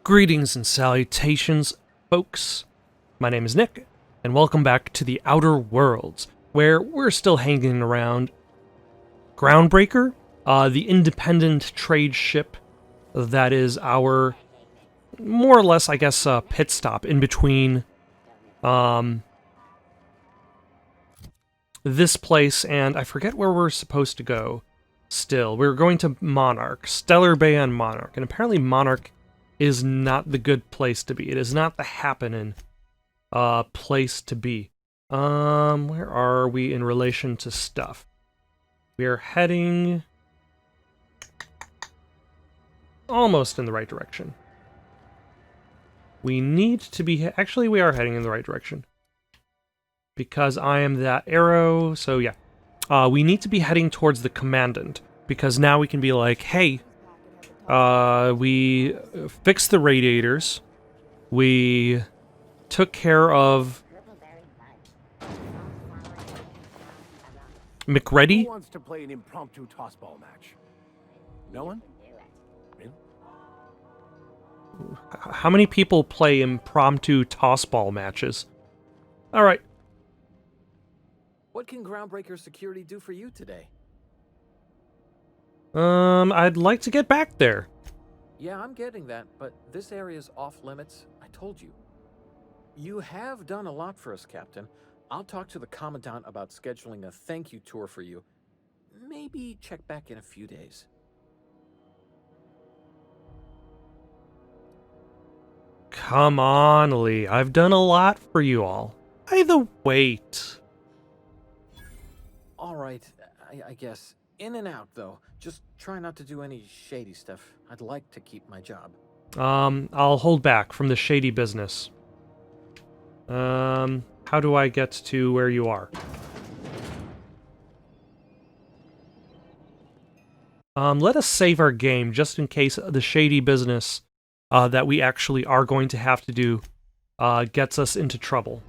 Greetings and salutations, folks. My name is Nick, and welcome back to the Outer Worlds, where we're still hanging around Groundbreaker, the independent trade ship that is our, more or less, I guess, pit stop in between this place and I forget where we're supposed to go still. We're going to Monarch, Stellar Bay on Monarch, and apparently Monarch is not the good place to be. It is not the happening place to be. Where are we in relation to stuff? We are heading almost in the right direction. We need to be... Actually, we are heading in the right direction. Because I am that arrow, so yeah. We need to be heading towards the Commandant, because now we can be like, hey, we fixed the radiators, we took care of McReady. Who wants to play an impromptu tossball match? No one? Really? How many people play impromptu tossball matches? Alright. What can Groundbreaker Security do for you today? I'd like to get back there. Yeah, I'm getting that, but this area's off limits. I told you. You have done a lot for us, Captain. I'll talk to the Commandant about scheduling a thank you tour for you. Maybe check back in a few days. Come on, Lee. I've done a lot for you all. Why the wait? All right, I guess. In and out, though. Just try not to do any shady stuff. I'd like to keep my job. I'll hold back from the shady business. How do I get to where you are? Let us save our game just in case the shady business that we actually are going to have to do gets us into trouble.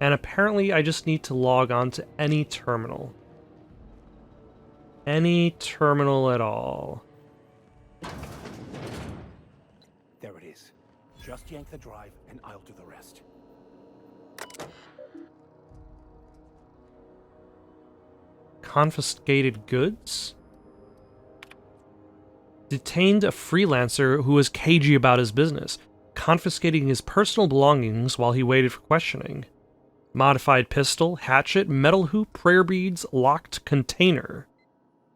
And apparently I just need to log on to any terminal. Any terminal at all. There it is. Just yank the drive and I'll do the rest. Confiscated goods? Detained a freelancer who was cagey about his business, confiscating his personal belongings while he waited for questioning. Modified pistol, hatchet, metal hoop, prayer beads, locked container.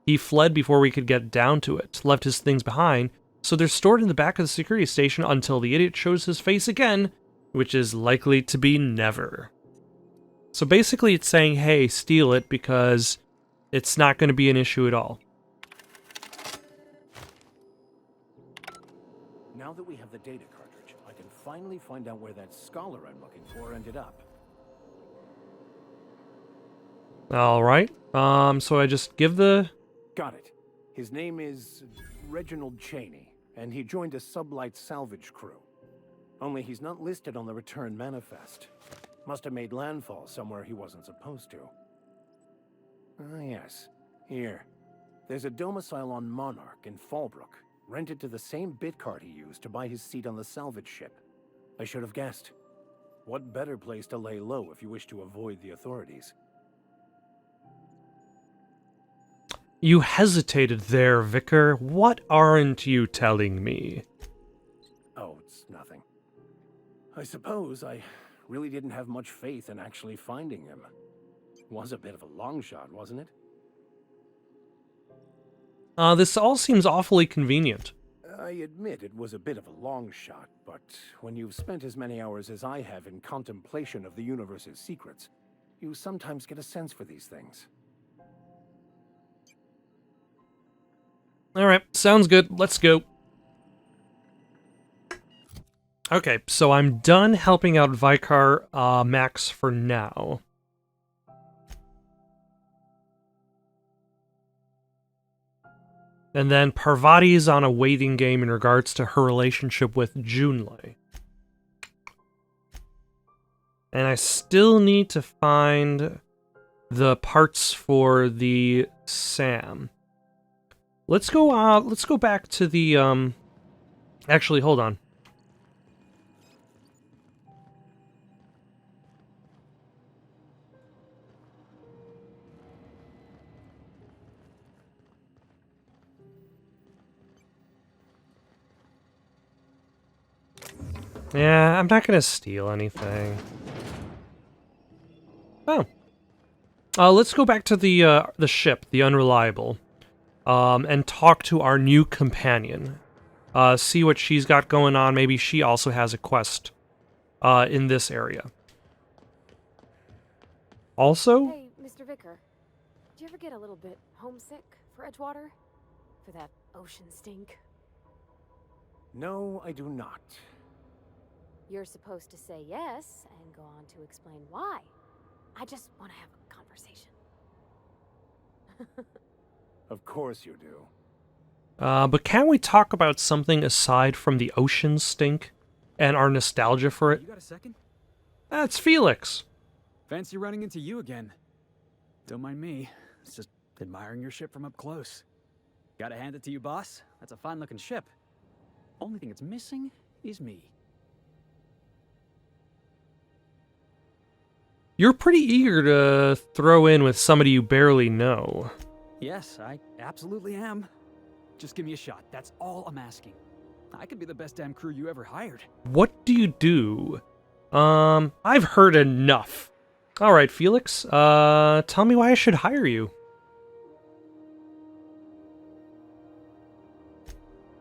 He fled before we could get down to it, left his things behind, so they're stored in the back of the security station until the idiot shows his face again, which is likely to be never. So basically it's saying, hey, steal it because it's not going to be an issue at all. Now that we have the data cartridge, I can finally find out where that scholar I'm looking for ended up. Alright, so I just give the... Got it. His name is Reginald Cheney, and he joined a sublight salvage crew. Only he's not listed on the return manifest. Must have made landfall somewhere he wasn't supposed to. Ah, yes. Here. There's a domicile on Monarch in Fallbrook, rented to the same bit card he used to buy his seat on the salvage ship. I should have guessed. What better place to lay low if you wish to avoid the authorities? You hesitated there, Vicar. What aren't you telling me? Oh, it's nothing. I suppose I really didn't have much faith in actually finding him. Was a bit of a long shot, wasn't it? This all seems awfully convenient. I admit it was a bit of a long shot, but when you've spent as many hours as I have in contemplation of the universe's secrets, you sometimes get a sense for these things. Alright, sounds good. Let's go. Okay, so I'm done helping out Vicar Max for now. And then Parvati is on a waiting game in regards to her relationship with Junlei. And I still need to find the parts for the Sam. Let's go back to the, actually, hold on. Yeah, I'm not gonna steal anything. Oh. Let's go back to the ship, the Unreliable, and talk to our new companion. See what she's got going on. Maybe she also has a quest, in this area. Also... Hey, Mr. Vicker. Do you ever get a little bit homesick for Edgewater? For that ocean stink? No, I do not. You're supposed to say yes and go on to explain why. I just want to have a conversation. Of course you do. But can we talk about something aside from the ocean stink and our nostalgia for it? You got a second? That's Felix. Fancy running into you again. Don't mind me. It's just admiring your ship from up close. Gotta hand it to you, boss. That's a fine-looking ship. Only thing it's missing is me. You're pretty eager to throw in with somebody you barely know. Yes, I absolutely am. Just give me a shot. That's all I'm asking. I could be the best damn crew you ever hired. What do you do? I've heard enough. Alright, Felix, tell me why I should hire you.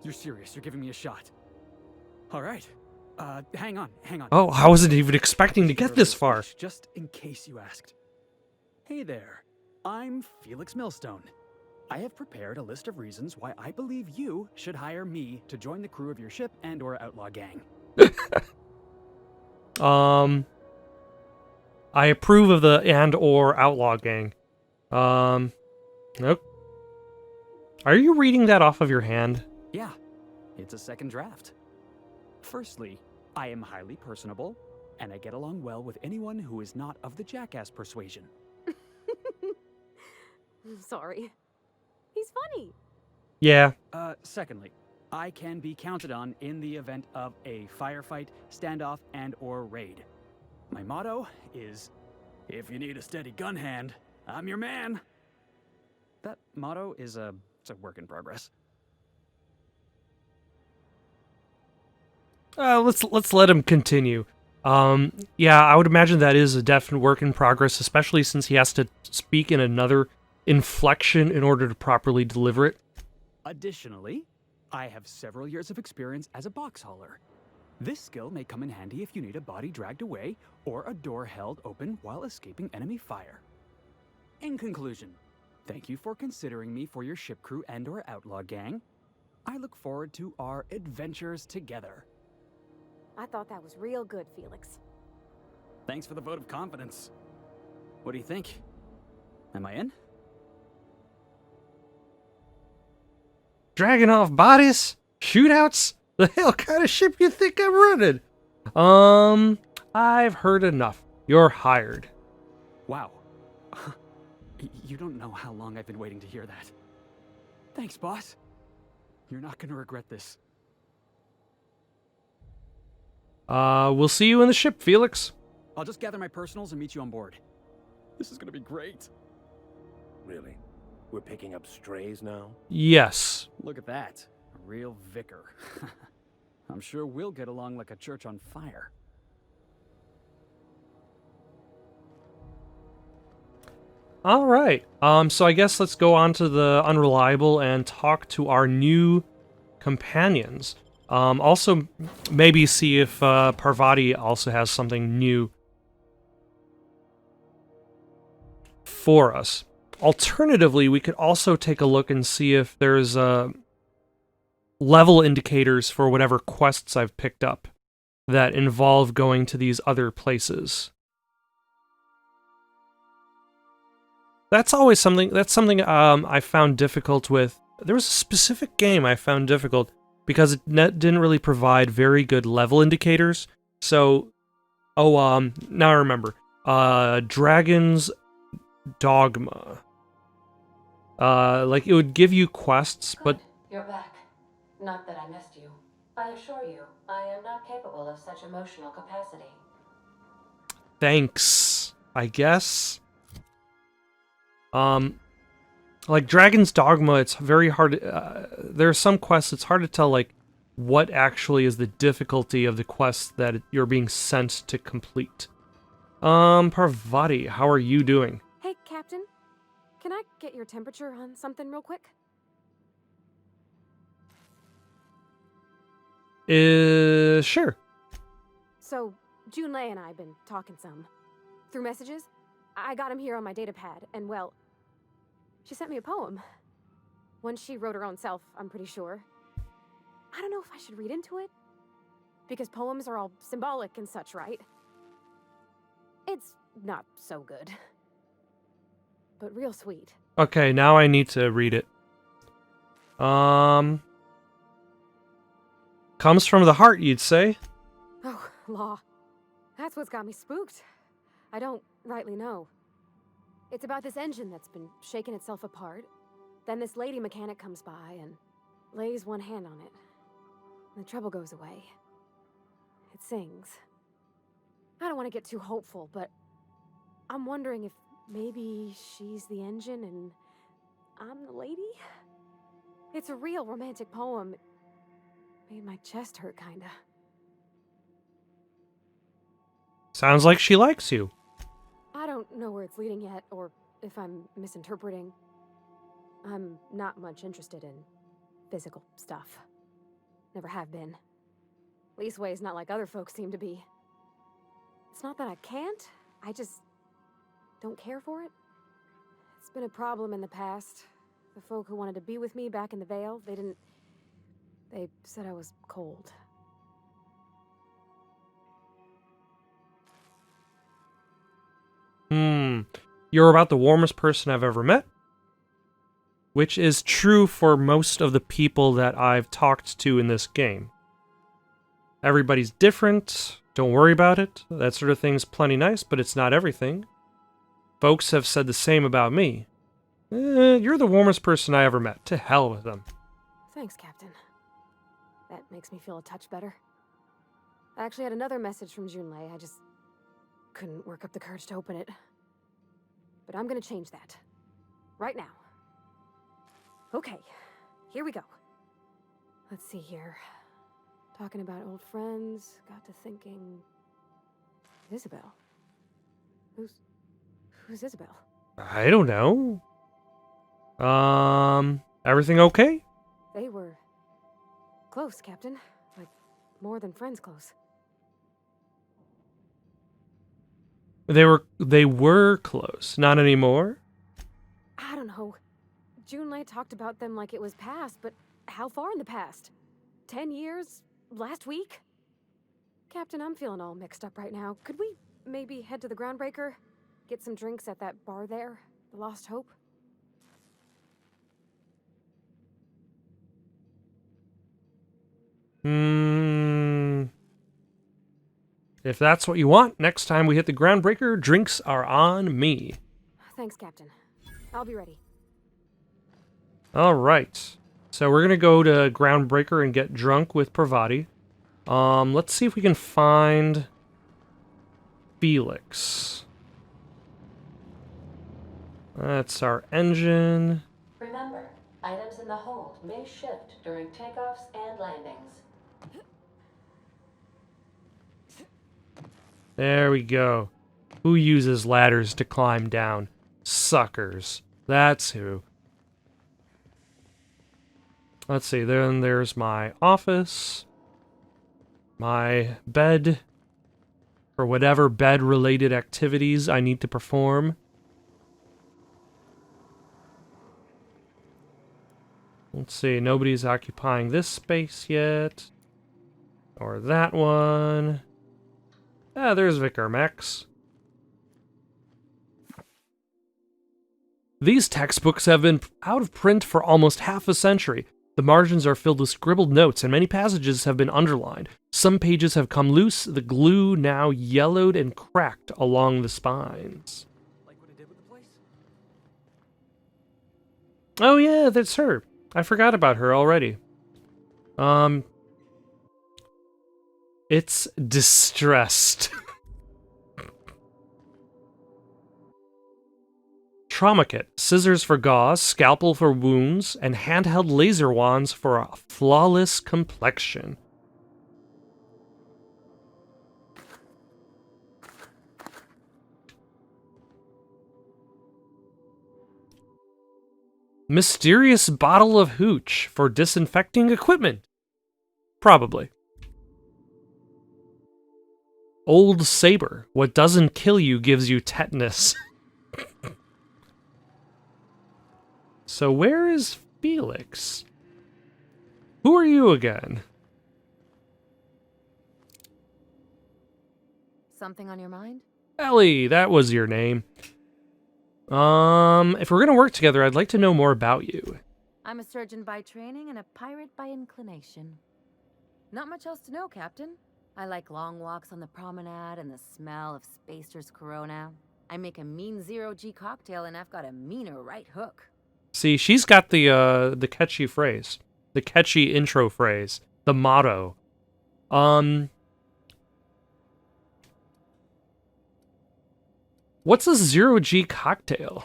You're serious. You're giving me a shot. All right. Hang on. Oh, I wasn't even expecting to get this far. Just in case you asked. Hey there. I'm Felix Millstone. I have prepared a list of reasons why I believe you should hire me to join the crew of your ship and/or outlaw gang. I approve of the and/or outlaw gang. Nope. Are you reading that off of your hand? Yeah, it's a second draft. Firstly, I am highly personable, and I get along well with anyone who is not of the jackass persuasion. Sorry. He's funny. Yeah. Secondly, I can be counted on in the event of a firefight, standoff, and/or raid. My motto is, if you need a steady gun hand, I'm your man. That motto is it's a work in progress. Let's let him continue. Yeah, I would imagine that is a definite work in progress, especially since he has to speak in another inflection in order to properly deliver it. Additionally, I have several years of experience as a box hauler. This skill may come in handy if you need a body dragged away or a door held open while escaping enemy fire. In conclusion, thank you for considering me for your ship crew and/or outlaw gang. I look forward to our adventures together. I thought that was real good, Felix. Thanks for the vote of confidence. What do you think? Am I in? Dragging off bodies? Shootouts? The hell kind of ship you think I'm running? I've heard enough. You're hired. Wow. You don't know how long I've been waiting to hear that. Thanks, boss. You're not gonna regret this. We'll see you in the ship, Felix. I'll just gather my personals and meet you on board. This is gonna be great. Really? We're picking up strays now? Yes. Look at that. A real vicar. I'm sure we'll get along like a church on fire. Alright. So I guess let's go on to the Unreliable and talk to our new companions. Also, maybe see if Parvati also has something new for us. Alternatively, we could also take a look and see if there's level indicators for whatever quests I've picked up that involve going to these other places. That's always something. That's something I found difficult with. There was a specific game I found difficult because it didn't really provide very good level indicators. So, now I remember. Dragon's Dogma. Like, it would give you quests, but Good, you're back. Not that I missed you. I assure you, I am not capable of such emotional capacity. thanks, I guess. Like Dragon's Dogma, it's very hard. There are some quests, it's hard to tell, like, what actually is the difficulty of the quest that you're being sent to complete. Parvati, how are you doing? Hey, Captain. Can I get your temperature on something real quick? Sure. So, Junlei and I have been talking some. Through messages? I got him here on my data pad, and well, she sent me a poem. One she wrote her own self, I'm pretty sure. I don't know if I should read into it. Because poems are all symbolic and such, right? It's not so good. But real sweet. Okay, now I need to read it. Comes from the heart, you'd say? Oh, law. That's what's got me spooked. I don't rightly know. It's about this engine that's been shaking itself apart. Then this lady mechanic comes by and lays one hand on it. And the trouble goes away. It sings. I don't want to get too hopeful, but I'm wondering if maybe she's the engine and I'm the lady? It's a real romantic poem. It made my chest hurt, kinda. Sounds like she likes you. I don't know where it's leading yet, or if I'm misinterpreting. I'm not much interested in physical stuff. Never have been. Leastways not like other folks seem to be. It's not that I can't, I just don't care for it. It's been a problem in the past. The folk who wanted to be with me back in the Vale, they said I was cold. You're about the warmest person I've ever met. Which is true for most of the people that I've talked to in this game. Everybody's different, don't worry about it. That sort of thing's plenty nice, but it's not everything. Folks have said the same about me. You're the warmest person I ever met. To hell with them. Thanks, Captain. That makes me feel a touch better. I actually had another message from Junlei. I just couldn't work up the courage to open it. But I'm gonna change that. Right now. Okay, here we go. Let's see here. Talking about old friends, got to thinking... Isabel? Who's Isabel? I don't know. Everything okay? They were... close, Captain. Like, more than friends close. They were close. Not anymore? I don't know. Junlei talked about them like it was past, but how far in the past? 10 years? Last week? Captain, I'm feeling all mixed up right now. Could we maybe head to the Groundbreaker? Get some drinks at that bar there? The Lost Hope? If that's what you want, next time we hit the Groundbreaker, drinks are on me. Thanks, Captain. I'll be ready. Alright. So we're gonna go to Groundbreaker and get drunk with Parvati. Let's see if we can find Felix. That's our engine. Remember, items in the hold may shift during takeoffs and landings. There we go. Who uses ladders to climb down? Suckers. That's who. Let's see, then there's my office. My bed. For whatever bed-related activities I need to perform. Let's see, nobody's occupying this space yet. Or that one. Ah, there's Vicar Max. These textbooks have been out of print for almost half a century. The margins are filled with scribbled notes, and many passages have been underlined. Some pages have come loose, the glue now yellowed and cracked along the spines. Like what I did with the place? Oh yeah, that's her. I forgot about her already. It's distressed. Trauma kit, scissors for gauze, scalpel for wounds, and handheld laser wands for a flawless complexion. Mysterious bottle of hooch for disinfecting equipment. Probably. Old saber. What doesn't kill you gives you tetanus. So where is Felix? Who are you again? Something on your mind? Ellie, that was your name. If we're gonna work together, I'd like to know more about you. I'm a surgeon by training and a pirate by inclination. Not much else to know, Captain. I like long walks on the promenade and the smell of Spacer's Corona. I make a mean zero-G cocktail and I've got a meaner right hook. See, she's got the catchy phrase. The catchy intro phrase. The motto. What's a zero-G cocktail?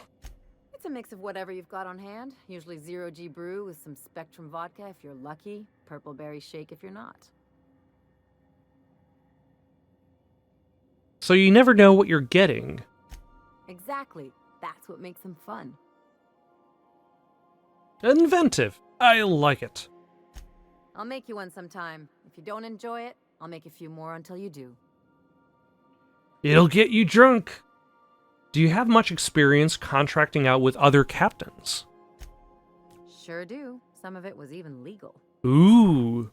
It's a mix of whatever you've got on hand. Usually zero-G brew with some Spectrum vodka if you're lucky. Purple berry shake if you're not. So you never know what you're getting. Exactly. That's what makes them fun. Inventive. I like it. I'll make you one sometime. If you don't enjoy it, I'll make a few more until you do. It'll get you drunk. Do you have much experience contracting out with other captains? Sure do. Some of it was even legal. Ooh.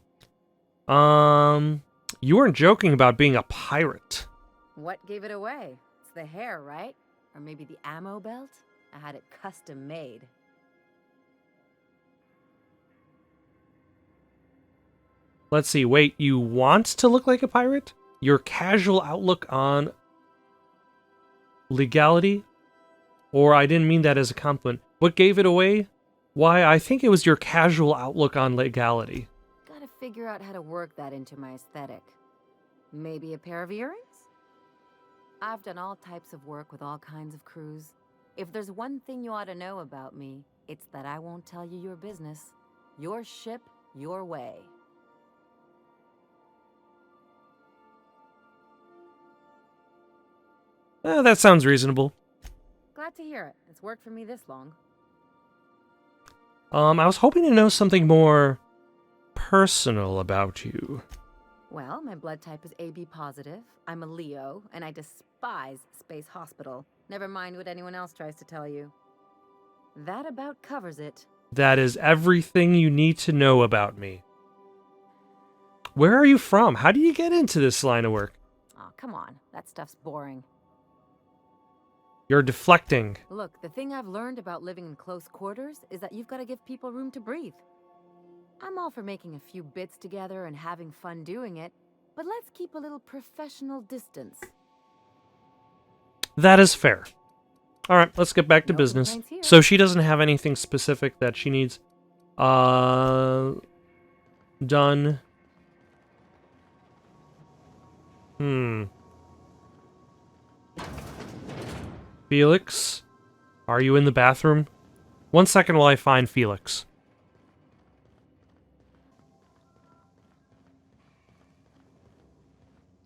You weren't joking about being a pirate. What gave it away? It's the hair, right? Or maybe the ammo belt? I had it custom made. Let's see, wait, you want to look like a pirate? Your casual outlook on legality? Or I didn't mean that as a compliment. What gave it away? Why, I think it was your casual outlook on legality. Gotta figure out how to work that into my aesthetic. Maybe a pair of earrings? I've done all types of work with all kinds of crews. If there's one thing you ought to know about me, it's that I won't tell you your business. Your ship, your way. That sounds reasonable. Glad to hear it. It's worked for me this long. I was hoping to know something more personal about you. Well, my blood type is AB positive. I'm a Leo, and I despise Space Hospital. Never mind what anyone else tries to tell you. That about covers it. That is everything you need to know about me. Where are you from? How do you get into this line of work? Aw, come on. That stuff's boring. You're deflecting. Look, the thing I've learned about living in close quarters is that you've got to give people room to breathe. I'm all for making a few bits together and having fun doing it, but let's keep a little professional distance. That is fair. Alright, let's get back to No business. complaints here. So she doesn't have anything specific that she needs done. Felix? Are you in the bathroom? 1 second while I find Felix.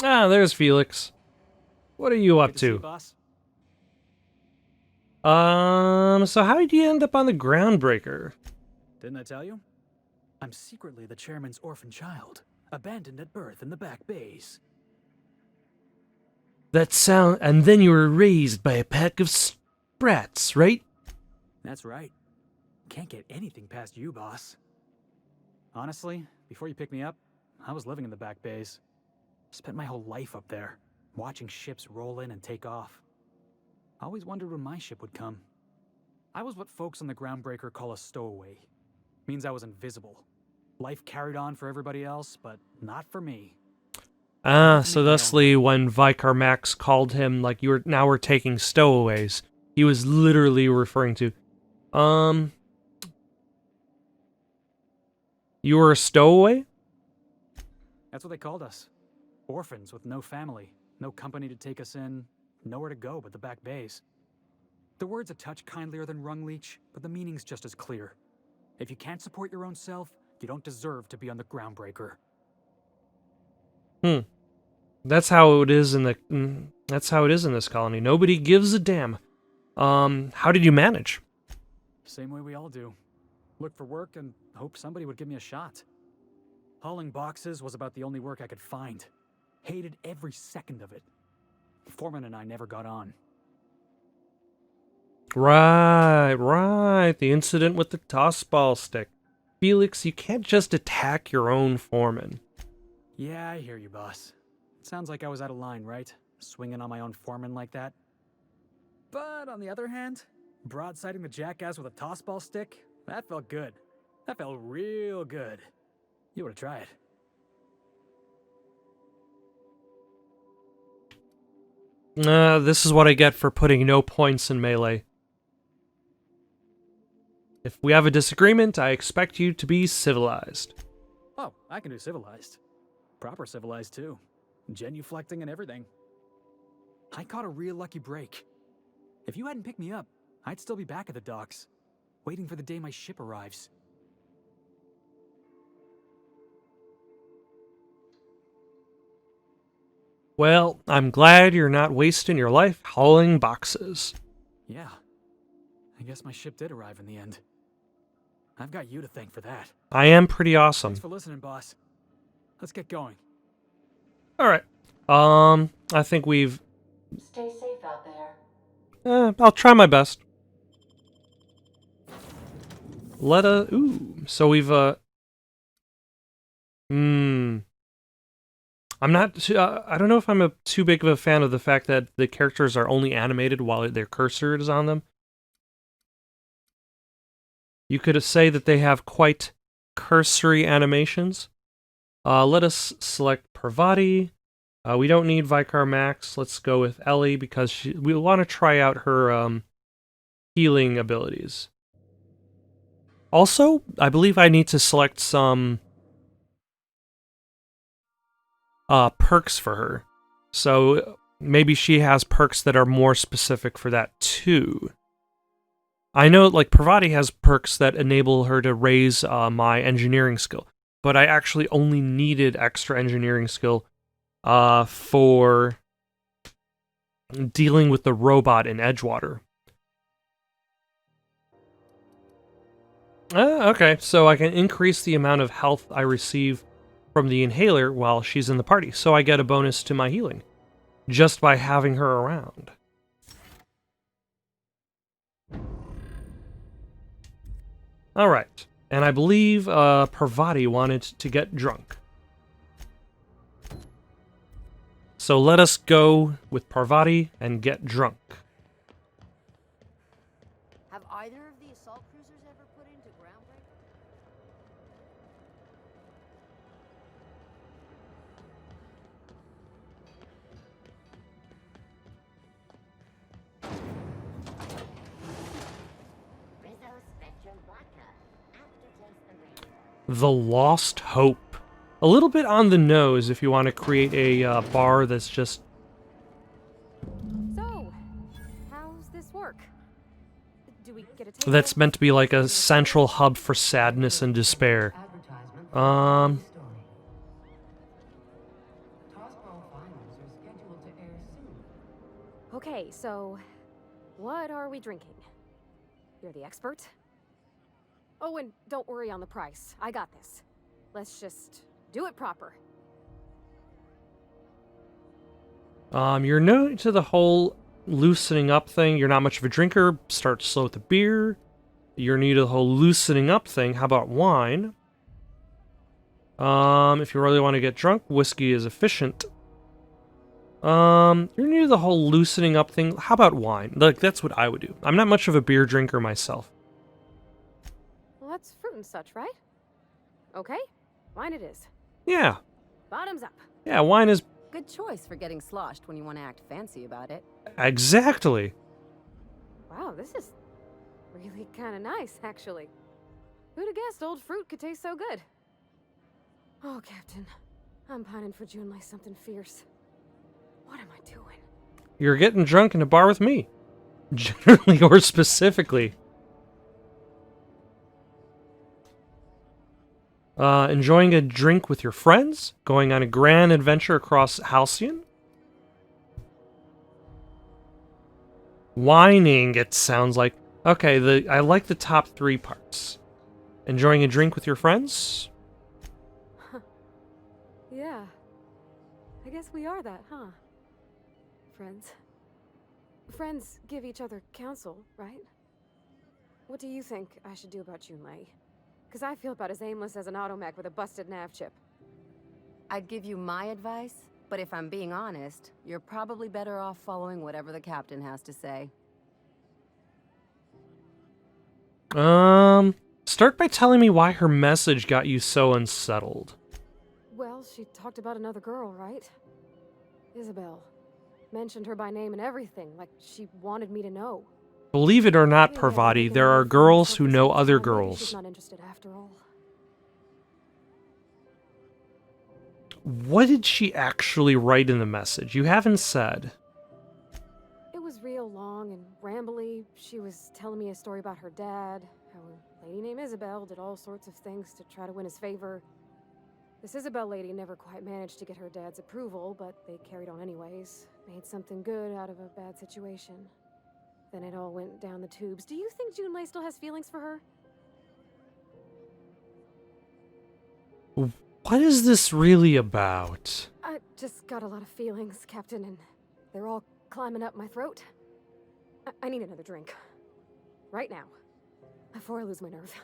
Ah, there's Felix. What are you up Good see you, to? boss. So how did you end up on the Groundbreaker? Didn't I tell you? I'm secretly the chairman's orphan child, abandoned at birth in the back bays. And then you were raised by a pack of sprats, right? That's right. Can't get anything past you, boss. Honestly, before you picked me up, I was living in the back bays. Spent my whole life up there, watching ships roll in and take off. Always wondered when my ship would come. I was what folks on the Groundbreaker call a stowaway. Means I was invisible. Life carried on for everybody else, but not for me. So thusly, when Vicar Max called him, like, now we're taking stowaways, he was literally referring to, You were a stowaway? That's what they called us. Orphans with no family, no company to take us in, nowhere to go but the back bays. The word's a touch kindlier than rung leech, but the meaning's just as clear. If you can't support your own self, you don't deserve to be on the Groundbreaker. That's how it is in that's how it is in this colony. Nobody gives a damn. How did you manage? Same way we all do. Look for work and hope somebody would give me a shot. Hauling boxes was about the only work I could find. Hated every second of it. Foreman and I never got on. Right. The incident with the tossball stick. Felix, you can't just attack your own foreman. Yeah, I hear you, boss. Sounds like I was out of line, right? Swinging on my own foreman like that. But on the other hand, broadsiding the jackass with a tossball stick, that felt good. That felt real good. You ought to try it. This is what I get for putting no points in melee. If we have a disagreement, I expect you to be civilized. Oh, I can do civilized. Proper civilized, too. Genuflecting and everything. I caught a real lucky break. If you hadn't picked me up, I'd still be back at the docks, waiting for the day my ship arrives. Well, I'm glad you're not wasting your life hauling boxes. Yeah. I guess my ship did arrive in the end. I've got you to thank for that. I am pretty awesome. Thanks for listening, boss. Let's get going. Alright. I think we've... Stay safe out there. I'll try my best. So we've, I'm not... I don't know if I'm too big of a fan of the fact that the characters are only animated while their cursor is on them. You could say that they have quite cursory animations. Let us select Parvati. We don't need Vicar Max. Let's go with Ellie because we want to try out her healing abilities. Also, I believe I need to select some perks for her. So maybe she has perks that are more specific for that too. I know, like, Parvati has perks that enable her to raise my engineering skill, but I actually only needed extra engineering skill for dealing with the robot in Edgewater. Okay, so I can increase the amount of health I receive from the inhaler while she's in the party, so I get a bonus to my healing, just by having her around. Alright, and I believe Parvati wanted to get drunk. So let us go with Parvati and get drunk. Have either of the assault cruisers ever put into Groundbreaker? The Lost Hope. A little bit on the nose if you want to create a bar that's just... So, how's this work? Do we get a taste? That's meant to be like a central hub for sadness and despair. Okay, so what are we drinking? You're the expert? Oh, and don't worry on the price. I got this. Let's just do it proper. You're new to the whole loosening up thing. You're not much of a drinker. Start slow with the beer. You're new to the whole loosening up thing. How about wine? If you really want to get drunk, whiskey is efficient. You're new to the whole loosening up thing. How about wine? Like, that's what I would do. I'm not much of a beer drinker myself. Well, that's fruit and such, right? Okay, wine it is. Yeah. Bottoms up. Yeah, wine is... Good choice for getting sloshed when you want to act fancy about it. Exactly. Wow, this is really kind of nice, actually. Who'd have guessed old fruit could taste so good? Oh, Captain. I'm pining for June like something fierce. What am I doing? You're getting drunk in a bar with me. Generally or specifically. Enjoying a drink with your friends? Going on a grand adventure across Halcyon? Whining, it sounds like. Okay, I like the top 3 parts. Enjoying a drink with your friends? Yeah. I guess we are that, huh? Friends. Friends give each other counsel, right? What do you think I should do about Junlei? Because I feel about as aimless as an automech with a busted nav chip. I'd give you my advice, but if I'm being honest, you're probably better off following whatever the captain has to say. Start by telling me why her message got you so unsettled. Well, she talked about another girl, right? Isabel. Mentioned her by name and everything, like she wanted me to know. Believe it or not, Maybe I Parvati, think there I'm are being girls focused who on know this other time. Maybe she's girls. not interested after all. What did she actually write in the message? You haven't said. It was real long and rambly. She was telling me a story about her dad, how a lady named Isabel did all sorts of things to try to win his favor. This Isabel lady never quite managed to get her dad's approval, but they carried on anyways. Made something good out of a bad situation. Then it all went down the tubes. Do you think Junlei still has feelings for her? What is this really about? I just got a lot of feelings, Captain, and they're all climbing up my throat. I need another drink. Right now. Before I lose my nerve.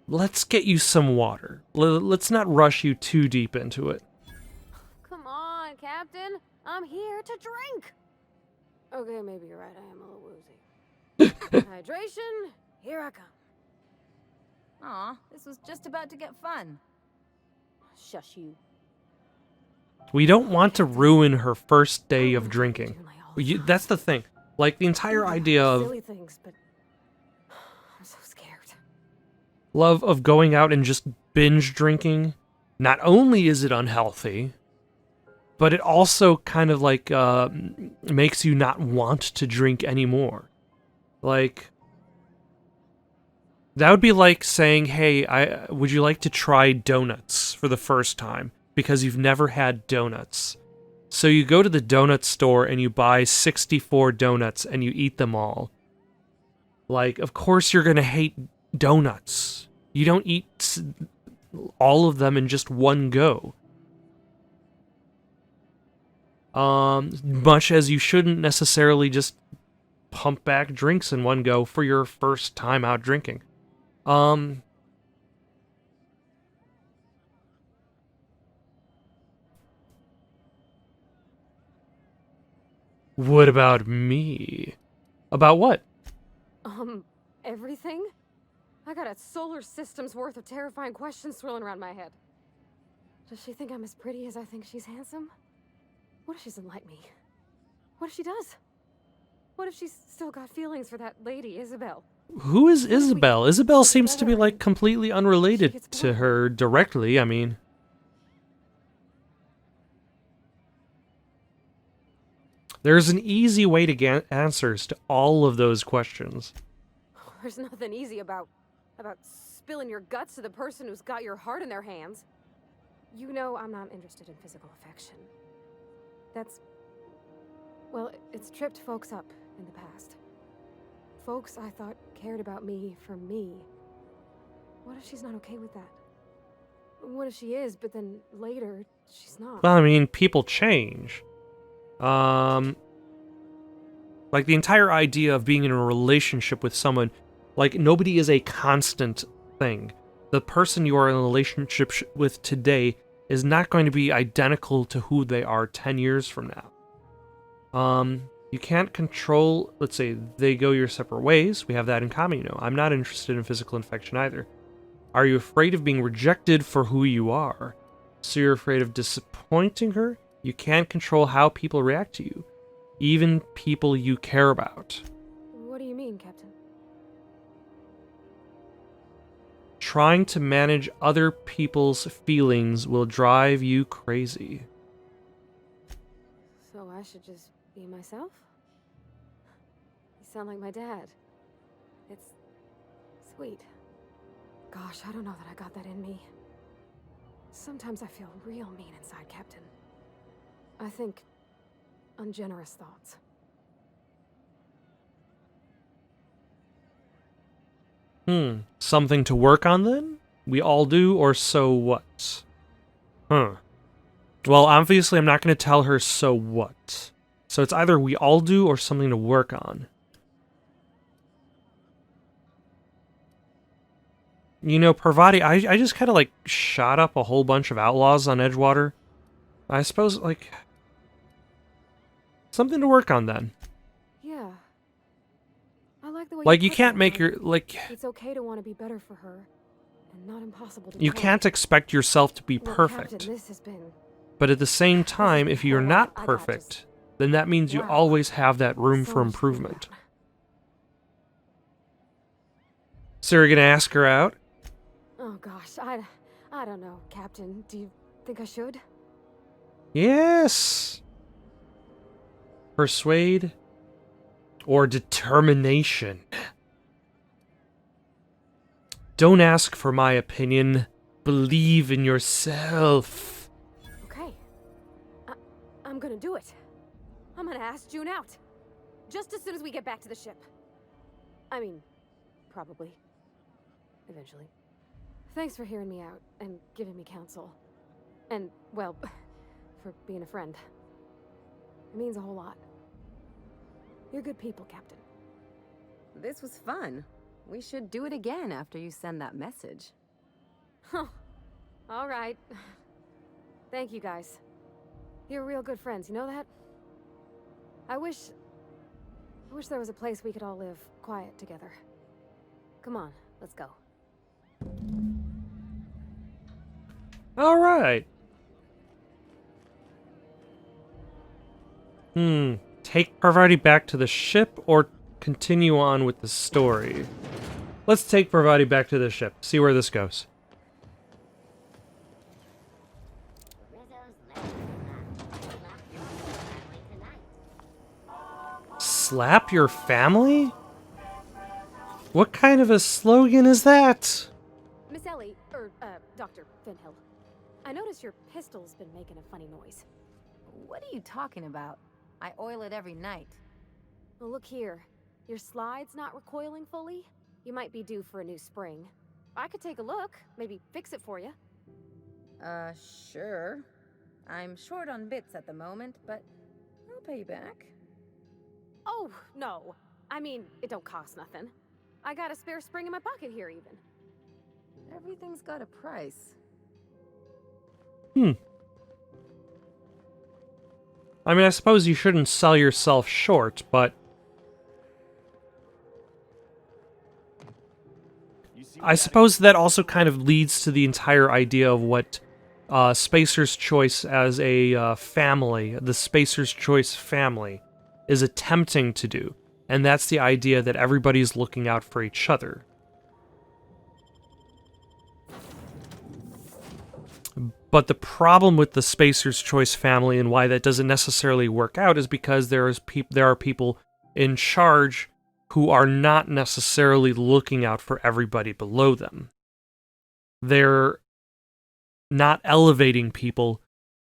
Let's get you some water. Let's not rush you too deep into it. Come on, Captain. I'm here to drink. Okay, maybe you're right. I am a little woozy. Hydration, here I come. Aw, this was just about to get fun. Shush you. We don't want to ruin her first day of drinking. That's the thing. Like, the entire idea of silly things, but I'm so scared. love of going out and just binge drinking. Not only is it unhealthy, but it also kind of like makes you not want to drink anymore. Like, that would be like saying, hey, would you like to try donuts for the first time? Because you've never had donuts. So you go to the donut store and you buy 64 donuts and you eat them all. Like, of course you're gonna hate donuts. You don't eat all of them in just one go. Much as you shouldn't necessarily just pump back drinks in one go for your first time out drinking. What about me? About what? Everything? I got a solar system's worth of terrifying questions swirling around my head. Does she think I'm as pretty as I think she's handsome? What if she doesn't like me? What if she does? What if she's still got feelings for that lady, Isabel? Who is Isabel? Isabel seems to be, like, and completely unrelated to her directly, I mean. There's an easy way to get answers to all of those questions. There's nothing easy about spilling your guts to the person who's got your heart in their hands. You know I'm not interested in physical affection. Well, it's tripped folks up in the past. Folks I thought cared about me for me. What if she's not okay with that? What if she is, but then later, she's not? Well, I mean, people change. Like, the entire idea of being in a relationship with someone, like, nobody is a constant thing. The person you are in a relationship with today is not going to be identical to who they are 10 years from now. You can't control, let's say, they go your separate ways. We have that in common, you know. I'm not interested in physical affection either. Are you afraid of being rejected for who you are? So you're afraid of disappointing her? You can't control how people react to you. Even people you care about. What do you mean, Captain? Trying to manage other people's feelings will drive you crazy. So I should just be myself? You sound like my dad. It's sweet. Gosh, I don't know that I got that in me. Sometimes I feel real mean inside, Captain. I think ungenerous thoughts. Something to work on then? We all do, or so what? Well, obviously I'm not going to tell her so what. So it's either we all do or something to work on. You know, Parvati, I just kind of, like, shot up a whole bunch of outlaws on Edgewater. I suppose, like, something to work on then. Yeah. I like the way Like, you put can't that, make your, like... It's okay to want to be better for her, and not impossible to You try. can't expect yourself to be Look, perfect. Captain, this has been... But at the same time, if you're Oh, not I got perfect, just- then that means you Wow. always have that room So for much to think improvement. about. So you're gonna ask her out? Oh gosh, I don't know, Captain. Do you think I should? Yes! Persuade or determination. Don't ask for my opinion. Believe in yourself. Okay. I'm gonna do it. I'm gonna ask June out. Just as soon as we get back to the ship. I mean, probably. Eventually. Thanks for hearing me out and giving me counsel. And, well, for being a friend. It means a whole lot. You're good people, Captain. This was fun. We should do it again after you send that message. Huh. All right. Thank you, guys. You're real good friends, you know that? I wish there was a place we could all live quiet together. Come on, let's go. All right. Take Parvati back to the ship or continue on with the story? Let's take Parvati back to the ship. See where this goes. Slap your family? What kind of a slogan is that? Miss Ellie, Dr. Finhill. I notice your pistol's been making a funny noise. What are you talking about? I oil it every night. Well, look here. Your slide's not recoiling fully? You might be due for a new spring. I could take a look, maybe fix it for you. Sure. I'm short on bits at the moment, but I'll pay you back. Oh, no. I mean, it don't cost nothing. I got a spare spring in my pocket here, even. Everything's got a price. I mean, I suppose you shouldn't sell yourself short, but... I suppose that also kind of leads to the entire idea of what Spacer's Choice as a family, the Spacer's Choice family, is attempting to do. And that's the idea that everybody's looking out for each other. But the problem with the Spacer's Choice family and why that doesn't necessarily work out is because there are people in charge who are not necessarily looking out for everybody below them. They're not elevating people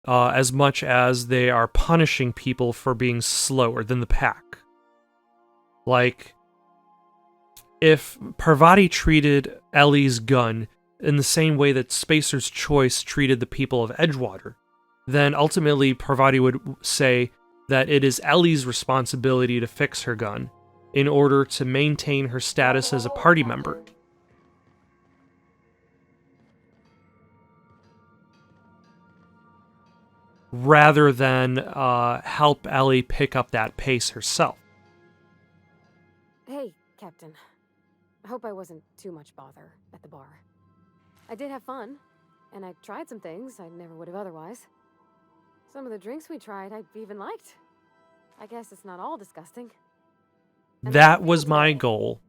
as much as they are punishing people for being slower than the pack. Like, if Parvati treated Ellie's gun in the same way that Spacer's Choice treated the people of Edgewater, then ultimately Parvati would say that it is Ellie's responsibility to fix her gun in order to maintain her status as a party member. Rather than help Ellie pick up that pace herself. Hey, Captain. I hope I wasn't too much bother at the bar. I did have fun, and I tried some things I never would have otherwise. Some of the drinks we tried I even liked. I guess it's not all disgusting. And That the was things my that- goal.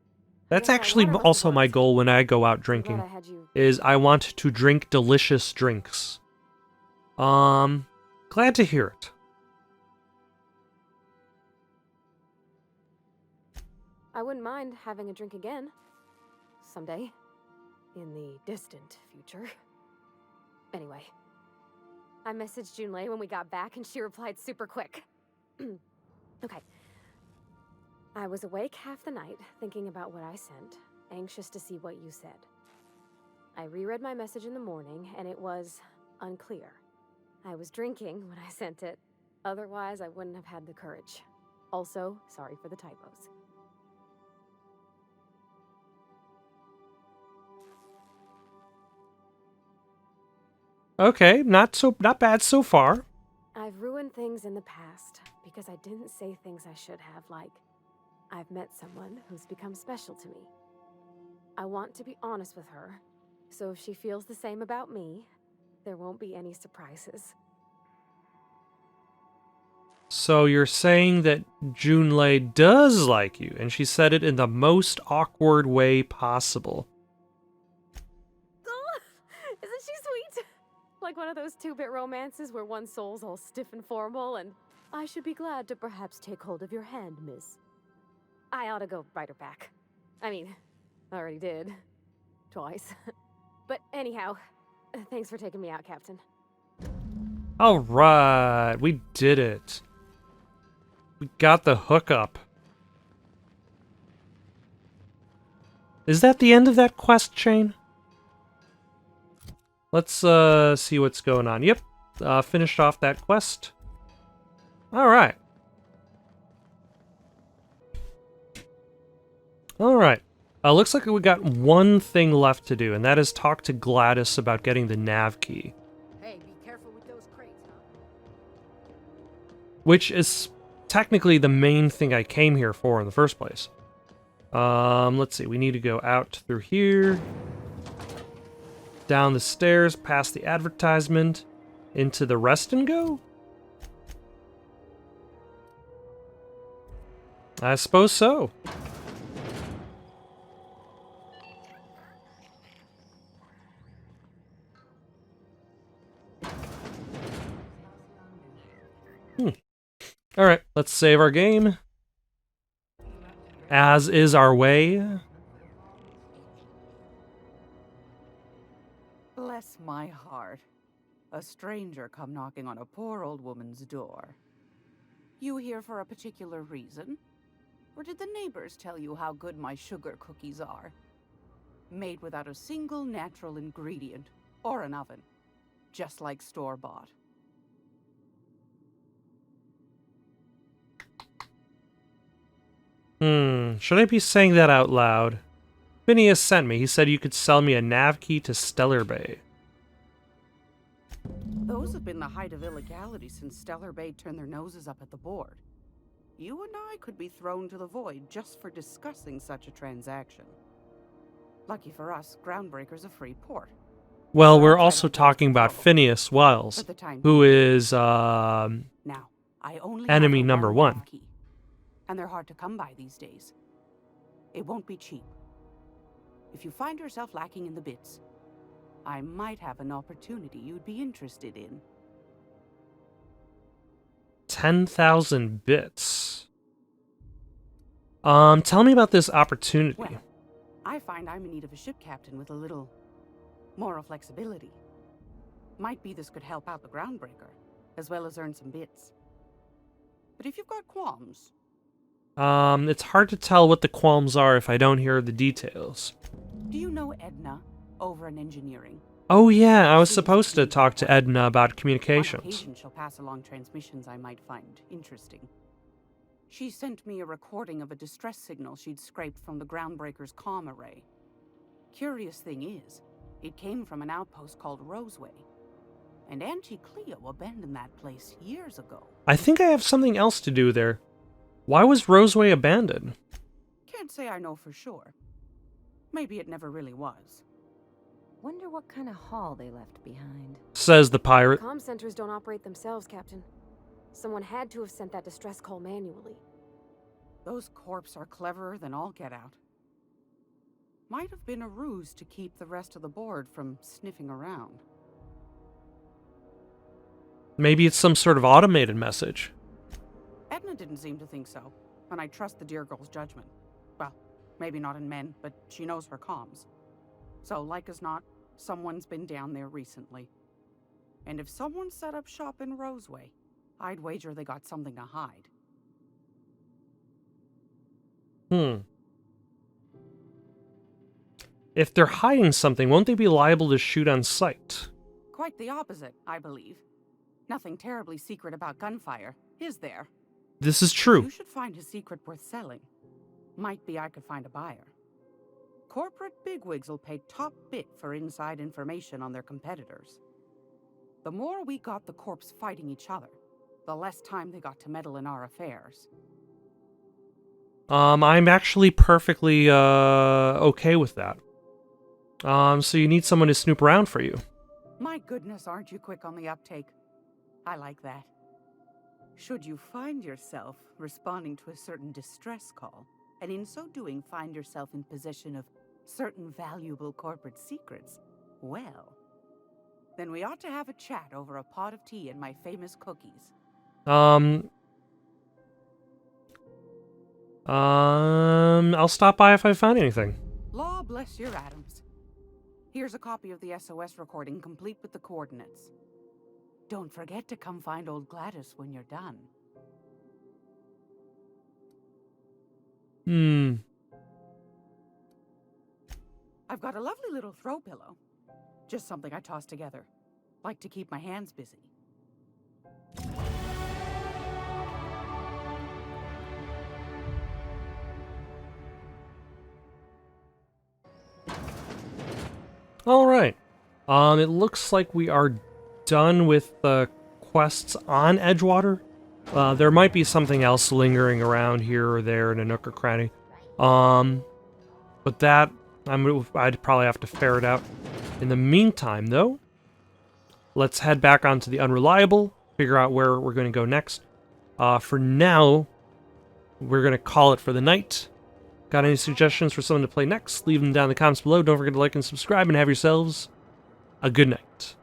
That's Guess my actually water must have also my worked. goal when I go out I'm glad drinking, I had you. is I want to drink delicious drinks. Glad to hear it. I wouldn't mind having a drink again. Someday. In the distant future. Anyway. I messaged Junlei when we got back and she replied super quick. Okay. I was awake half the night, thinking about what I sent, anxious to see what you said. I reread my message in the morning, and it was unclear. I was drinking when I sent it. Otherwise, I wouldn't have had the courage. Also, sorry for the typos. Okay, not bad so far. I've ruined things in the past because I didn't say things I should have, like, I've met someone who's become special to me. I want to be honest with her, so if she feels the same about me, there won't be any surprises. So you're saying that Junlei does like you, and she said it in the most awkward way possible. Oh, isn't she sweet? Like one of those two-bit romances where one soul's all stiff and formal, and I should be glad to perhaps take hold of your hand, miss. I ought to go write her back. I mean, I already did. Twice. But anyhow, thanks for taking me out, Captain. Alright, we did it. We got the hookup. Is that the end of that quest chain? Let's see what's going on. Yep, finished off that quest. Alright. Alright. Looks like we got one thing left to do, and that is talk to Gladys about getting the nav key. Hey, be careful with those crates, huh? Which is technically the main thing I came here for in the first place. Let's see, we need to go out through here, down the stairs, past the advertisement, into the rest and go? I suppose so. Alright, let's save our game. As is our way. Bless my heart. A stranger come knocking on a poor old woman's door. You here for a particular reason? Or did the neighbors tell you how good my sugar cookies are? Made without a single natural ingredient or an oven. Just like store-bought. Should I be saying that out loud? Phineas sent me. He said you could sell me a nav key to Stellar Bay. Those have been the height of illegality since Stellar Bay turned their noses up at the board. You and I could be thrown to the void just for discussing such a transaction. Lucky for us, Groundbreaker's a free port. Well, we're also talking about Phineas Wiles, For the time who is, Now, I only enemy have the number one one. nav key, and they're hard to come by these days. It won't be cheap. If you find yourself lacking in the bits, I might have an opportunity you'd be interested in. 10,000 bits. Tell me about this opportunity. Well, I find I'm in need of a ship captain with a little moral flexibility. Might be this could help out the Groundbreaker, as well as earn some bits. But if you've got qualms... It's hard to tell what the qualms are if I don't hear the details. Do you know Edna, over in engineering? Oh yeah, I was supposed to talk to Edna about communications. On occasion, she'll pass along transmissions I might find interesting. She sent me a recording of a distress signal she'd scraped from the Groundbreaker's comm array. Curious thing is, it came from an outpost called Roseway. And Auntie Cleo abandoned that place years ago. I think I have something else to do there. Why was Roseway abandoned? Can't say I know for sure. Maybe it never really was. Wonder what kind of haul they left behind. Says the pirate. Comm centers don't operate themselves, Captain. Someone had to have sent that distress call manually. Those corps are cleverer than all get out. Might have been a ruse to keep the rest of the board from sniffing around. Maybe it's some sort of automated message. Edna didn't seem to think so, and I trust the dear girl's judgment. Well, maybe not in men, but she knows her comms. So, like as not, someone's been down there recently. And if someone set up shop in Roseway, I'd wager they got something to hide. If they're hiding something, won't they be liable to shoot on sight? Quite the opposite, I believe. Nothing terribly secret about gunfire, is there? This is true. You should find a secret worth selling. Might be I could find a buyer. Corporate bigwigs will pay top bit for inside information on their competitors. The more we got the corps fighting each other, the less time they got to meddle in our affairs. I'm actually perfectly okay with that. So you need someone to snoop around for you. My goodness, aren't you quick on the uptake? I like that. Should you find yourself responding to a certain distress call, and in so doing find yourself in possession of certain valuable corporate secrets, well, then we ought to have a chat over a pot of tea and my famous cookies. I'll stop by if I find anything. Law bless your Adams. Here's a copy of the SOS recording, complete with the coordinates. Don't forget to come find old Gladys when you're done. I've got a lovely little throw pillow. Just something I toss together. Like to keep my hands busy. Alright. It looks like we are done with the quests on Edgewater. There might be something else lingering around here or there in a nook or cranny. But that, I'd probably have to ferret out. In the meantime, though, let's head back onto the Unreliable, figure out where we're going to go next. For now, we're going to call it for the night. Got any suggestions for someone to play next? Leave them down in the comments below. Don't forget to like and subscribe, and have yourselves a good night.